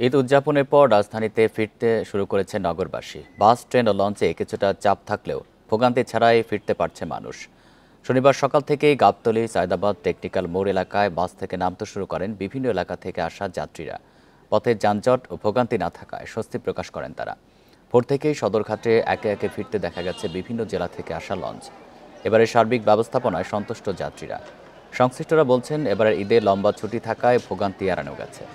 ঈদ উদযাপনের পর রাজধানীতে ফিরতে শুরু করেছে নগরবাসী। বাস, ট্রেন ও লঞ্চে কিছুটা চাপ থাকলেও ভোগান্তি ছাড়াই ফিরতে পারছে মানুষ। শনিবার সকাল থেকেই গাবতলী, সায়দাবাদ, টেকনিক্যাল মোড় এলাকায় বাস থেকে নামতে শুরু করেন বিভিন্ন এলাকা থেকে আসা যাত্রীরা। পথে যানজট ও ভোগান্তি না থাকায় স্বস্তি প্রকাশ করেন তারা। ভোর থেকেই সদরঘাটে একে একে ফিরতে দেখা গেছে বিভিন্ন জেলা থেকে আসা লঞ্চ। এবারে সার্বিক ব্যবস্থাপনায় সন্তুষ্ট যাত্রীরা। সংশ্লিষ্টরা বলছেন, এবারের ঈদে লম্বা ছুটি থাকায় ভোগান্তি এড়ানো গেছে।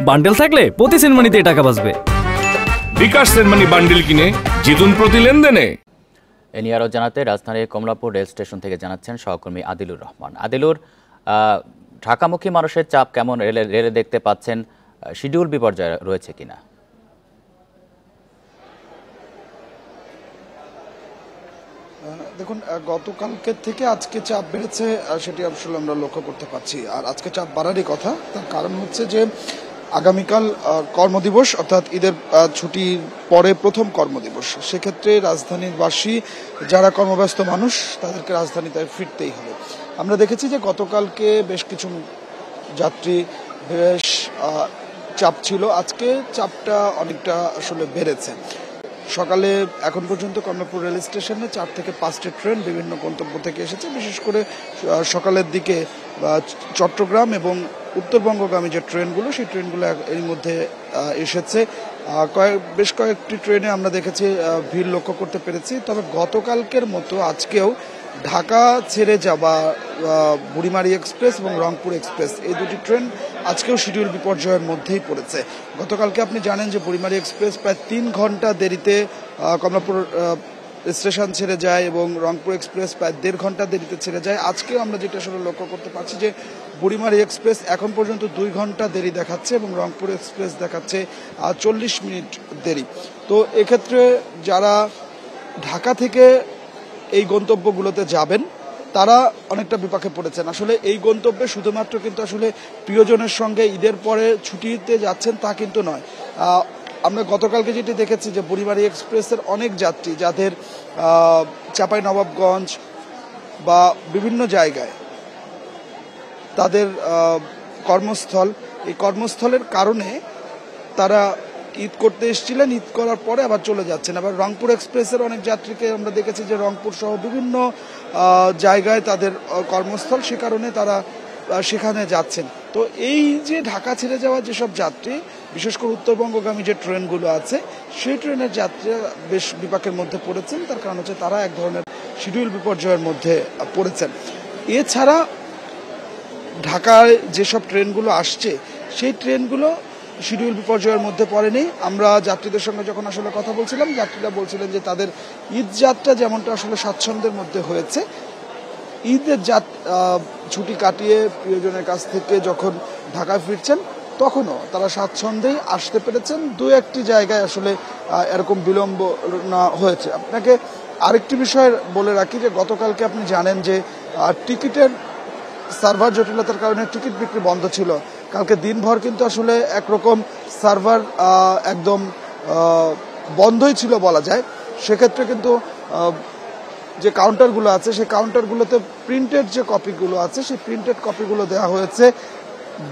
বান্ডেল থাকলে প্রতি সেনমানিতে টাকা বাঁচবে। বিকাশ সেনমানি বান্ডেল কিনে জিতুন প্রতি লেনদেনে। এ নিয়ে আরও জানাতে রাজধানীর কমলাপুর রেল স্টেশন থেকে জানাচ্ছেন সহকর্মী আদিলুর রহমান। আদিলুর, ঢাকামুখী মানুষের চাপ কেমন রেলে দেখতে পাচ্ছেন? শিডিউল বিপর্যয় রয়েছে কিনা? দেখুন, গতকালকের থেকে আজকে চাপ বেড়েছে, সেটি আসলে আমরা লক্ষ্য করতে পারছি। আর আজকে চাপ বাড়ারই কথা। তার কারণ হচ্ছে যে আগামীকাল কর্মদিবস, অর্থাৎ ঈদের ছুটির পরে প্রথম কর্মদিবস। সেক্ষেত্রে রাজধানীবাসী যারা কর্মব্যস্ত মানুষ, তাদেরকে রাজধানীতে ফিরতেই হবে। আমরা দেখেছি যে গতকালকে বেশ কিছু যাত্রী বেশ চাপ ছিল, আজকে চাপটা অনেকটা আসলে বেড়েছে। সকালে এখন পর্যন্ত কমলাপুর রেল স্টেশনে 4 থেকে 5টি ট্রেন বিভিন্ন গন্তব্য থেকে এসেছে। বিশেষ করে সকালের দিকে চট্টগ্রাম এবং উত্তরবঙ্গগামী যে ট্রেনগুলো, সেই ট্রেনগুলো এর মধ্যে এসেছে। বেশ কয়েকটি ট্রেনে আমরা দেখেছি ভিড় লক্ষ্য করতে পেরেছি। তবে গতকালকের মতো আজকেও ঢাকা ছেড়ে যাওয়া বুড়িমারি এক্সপ্রেস এবং রংপুর এক্সপ্রেস, এই দুটি ট্রেন আজকেও শিডিউল বিপর্যয়ের মধ্যেই পড়েছে। গতকালকে আপনি জানেন যে বুড়িমারি এক্সপ্রেস প্রায় 3 ঘন্টা দেরিতে কমলাপুর স্টেশন ছেড়ে যায় এবং রংপুর এক্সপ্রেস প্রায় 1.5 ঘন্টা দেরিতে ছেড়ে যায়। আজকেও আমরা যেটা আসলে লক্ষ্য করতে পারছি যে বুড়িমারি এক্সপ্রেস এখন পর্যন্ত 2 ঘন্টা দেরি দেখাচ্ছে এবং রংপুর এক্সপ্রেস দেখাচ্ছে 40 মিনিট দেরি। তো এক্ষেত্রে যারা ঢাকা থেকে এই গন্তব্যগুলোতে যাবেন, তারা অনেকটা বিপাকে পড়েছেন। আসলে এই গন্তব্যে শুধুমাত্র কিন্তু আসলে প্রিয়জনের সঙ্গে ঈদের পরে ছুটিতে যাচ্ছেন তা কিন্তু নয়। আমরা গতকালকে যেটি দেখেছি যে বুড়িমারি এক্সপ্রেসের অনেক যাত্রী যাদের চাঁপাইনবাবগঞ্জ বা বিভিন্ন জায়গায় তাদের কর্মস্থল, এই কর্মস্থলের কারণে তারা ঈদ করতে এসেছিলেন, ঈদ করার পরে আবার চলে যাচ্ছেন। আবার রংপুর এক্সপ্রেসের অনেক যাত্রীকে আমরা দেখেছি যে রংপুর সহ বিভিন্ন জায়গায় তাদের কর্মস্থল, সে কারণে তারা সেখানে যাচ্ছেন। তো এই যে ঢাকা ছেড়ে যাওয়া যেসব যাত্রী, বিশেষ করে উত্তরবঙ্গগামী যে ট্রেনগুলো আছে, সেই ট্রেনের যাত্রীরা বেশ বিপাকের মধ্যে পড়েছেন। তার কারণ হচ্ছে তারা এক ধরনের শিডিউল বিপর্যয়ের মধ্যে পড়েছেন। এছাড়া ঢাকায় যেসব ট্রেনগুলো আসছে, সেই ট্রেনগুলো শিডিউল বিপর্যয়ের মধ্যে পড়েনি। আমরা যাত্রীদের সঙ্গে যখন আসলে কথা বলছিলাম, যাত্রীরা বলছিলেন যে তাদের ঈদ যাত্রা যেমনটা আসলে স্বাচ্ছন্দ্যের মধ্যে হয়েছে, ঈদের ছুটি কাটিয়ে প্রিয়জনের কাছ থেকে যখন ঢাকায় ফিরছেন, তখনও তারা স্বাচ্ছন্দ্যেই আসতে পেরেছেন। 2-1টি জায়গায় আসলে এরকম বিলম্ব না হয়েছে। আপনাকে আরেকটি বিষয় বলে রাখি যে গতকালকে আপনি জানেন যে টিকিটের সার্ভার জটিলতার কারণে টিকিট বিক্রি বন্ধ ছিল। কালকে দিনভর কিন্তু আসলে একরকম সার্ভার একদম বন্ধই ছিল বলা যায়। সেক্ষেত্রে কিন্তু যে কাউন্টারগুলো আছে, সেই কাউন্টারগুলোতে প্রিন্টেড যে কপিগুলো আছে, সেই প্রিন্টেড কপিগুলো দেওয়া হয়েছে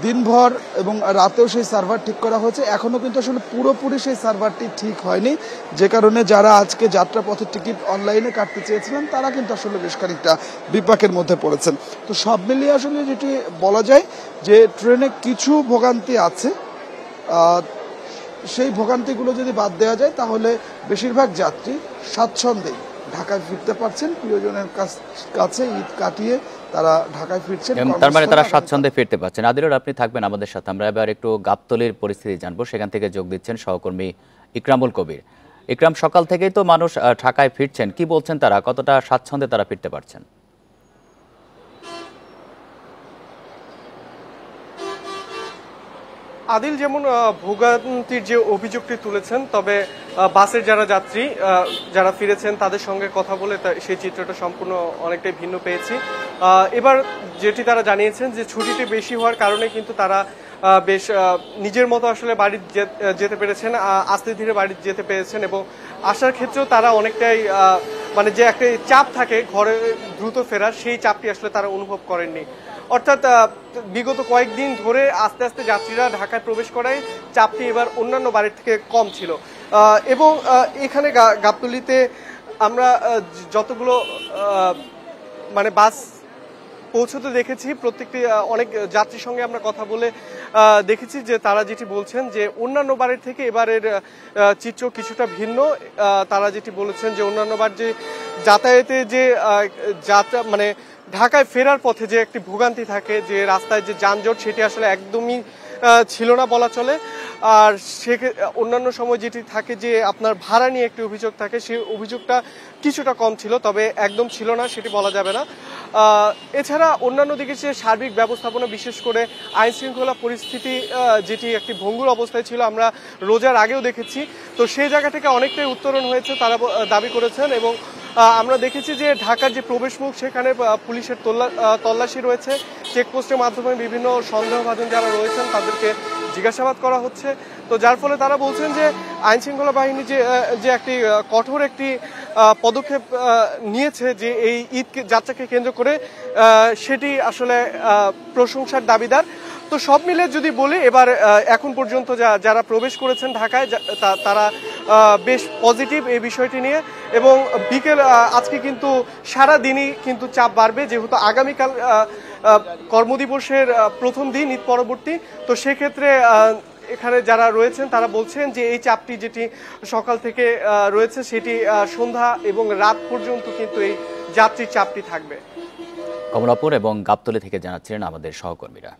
দিনভর, এবং রাতেও সেই সার্ভার ঠিক করা হয়েছে। এখনও কিন্তু আসলে পুরোপুরি সেই সার্ভারটি ঠিক হয়নি, যে কারণে যারা আজকে যাত্রাপথের টিকিট অনলাইনে কাটতে চেয়েছিলেন, তারা কিন্তু আসলে বেশ খানিকটা বিপাকের মধ্যে পড়েছেন। তো সব মিলিয়ে আসলে যেটি বলা যায় যে ট্রেনে কিছু ভোগান্তি আছে, সেই ভোগান্তিগুলো যদি বাদ দেওয়া যায় তাহলে বেশিরভাগ যাত্রী স্বাচ্ছন্দ্যেই ঢাকায় ফিরতে পারছেন। প্রিয়জনের কাছে ঈদ কাটিয়ে তারা ঢাকায় ফিরছেন, তার মানে তারা স্বাচ্ছন্দ্যে ফিরতে পারছেন। আদিলুর, আপনি থাকবেন আমাদের সাথে। আমরা এবার একটু গাবতলীর পরিস্থিতি জানবো। সেখান থেকে যোগ দিচ্ছেন সহকর্মী ইকরামুল কবির। ইকরাম, সকাল থেকেই তো মানুষ ঢাকায় ফিরছেন, কি বলছেন তারা? কতটা স্বাচ্ছন্দ্যে তারা ফিরতে পারছেন? আদিল, যেমন ভোগান্তির যে অভিযোগটি তুলেছেন, তবে বাসের যারা যাত্রী যারা ফিরেছেন তাদের সঙ্গে কথা বলে সেই চিত্রটা সম্পূর্ণ অনেকটাই ভিন্ন পেয়েছি। এবার যেটি তারা জানিয়েছেন যে ছুটিটি বেশি হওয়ার কারণে কিন্তু তারা বেশ নিজের মতো আসলে বাড়ি যেতে পেরেছেন, আস্তে ধীরে বাড়ি যেতে পেরেছেন এবং আসার ক্ষেত্রেও তারা অনেকটাই মানে যে একটা চাপ থাকে ঘরে দ্রুত ফেরার, সেই চাপটি আসলে তারা অনুভব করেননি। অর্থাৎ বিগত কয়েকদিন ধরে আস্তে আস্তে যাত্রীরা ঢাকায় প্রবেশ করায় চাপটি এবার অন্যান্য বাড়ির থেকে কম ছিল। এবং এখানে গাবতলীতে আমরা যতগুলো মানে বাস পৌঁছতে দেখেছি, প্রত্যেকটি অনেক যাত্রীর সঙ্গে আমরা কথা বলে দেখেছি যে তারা যেটি বলছেন যে অন্যান্য বারের থেকে এবারের চিত্র কিছুটা ভিন্ন। তারা যেটি বলেছেন যে অন্যান্য বার যে যাতায়াতে যে যাত্রা মানে ঢাকায় ফেরার পথে যে একটি ভোগান্তি থাকে, যে রাস্তায় যে যানজট, সেটি আসলে একদমই ছিল না বলা চলে। আর অন্যান্য সময় যেটি থাকে যে আপনার ভাড়া নিয়ে একটি অভিযোগ থাকে, সেই অভিযোগটা কিছুটা কম ছিল, তবে একদম ছিল না সেটি বলা যাবে না। এছাড়া অন্যান্য দিকে যে সার্বিক ব্যবস্থাপনা, বিশেষ করে আইন শৃঙ্খলা পরিস্থিতি যেটি একটি ভঙ্গুর অবস্থায় ছিল, আমরা রোজার আগেও দেখেছি, তো সেই জায়গা থেকে অনেকটাই উত্তরণ হয়েছে তারা দাবি করেছেন। এবং আমরা দেখেছি যে ঢাকার যে প্রবেশমুখ, সেখানে পুলিশের তল্লাশি রয়েছে, চেকপোস্টের মাধ্যমে বিভিন্ন সন্দেহভাজন যারা রয়েছেন তাদেরকে জিজ্ঞাসাবাদ করা হচ্ছে। তো যার ফলে তারা বলছেন যে আইন শৃঙ্খলা বাহিনী যে একটি কঠোর একটি পদক্ষেপ নিয়েছে যে এই ঈদ যাত্রাকে কেন্দ্র করে, সেটি আসলে প্রশংসার দাবিদার। তো সব মিলে যদি বলি, এবার এখন পর্যন্ত যারা প্রবেশ করেছেন ঢাকায় তারা বেশ পজিটিভ এই বিষয়টি নিয়ে। এবং বিকেল আজকে কিন্তু সারা দিনই কিন্তু চাপ বাড়বে, যেহেতু আগামীকাল কর্মদিবসের প্রথম দিন, ঈদ পরবর্তী। তো সেক্ষেত্রে এখানে যারা রয়েছেন তারা বলছেন যে এই চাপটি যেটি সকাল থেকে রয়েছে, সেটি সন্ধ্যা এবং রাত পর্যন্ত কিন্তু এই যাত্রীর চাপটি থাকবে। কমলাপুর এবং গাবতলী থেকে জানাচ্ছিলেন আমাদের সহকর্মীরা।